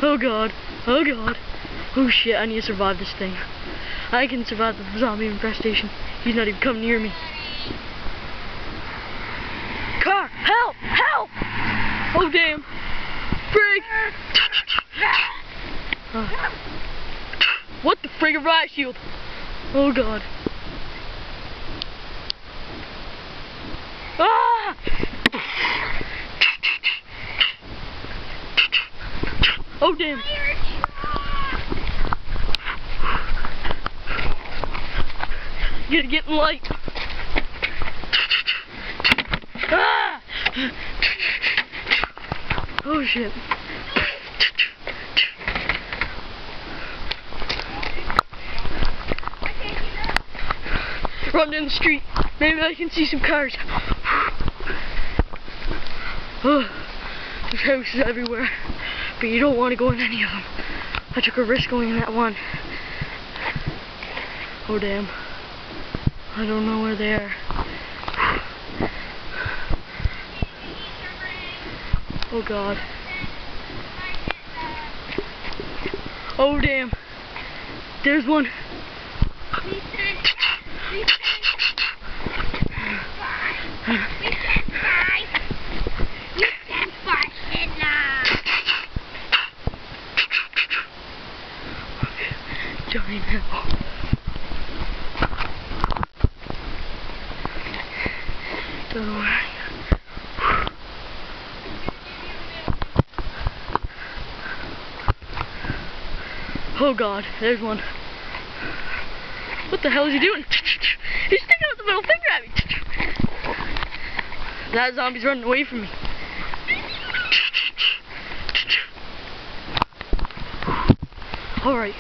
Oh god. Oh god. Oh shit, I need to survive this thing. I can survive the zombie infestation. He's not even coming near me. Car! Help! Help! Oh damn! Frig! What the frig, a riot shield? Oh god. Ah! Oh damn. Gotta get in light. Ah! Oh shit. Run down the street. Maybe I can see some cars. Oh, there's houses everywhere, but you don't want to go in any of them. I took a risk going in that one. Oh damn. I don't know where they are. Oh god. Oh damn. There's one. Johnny now. Oh god, there's one. What the hell is he doing? He's sticking out the middle finger at me. That zombie's running away from me. Alright.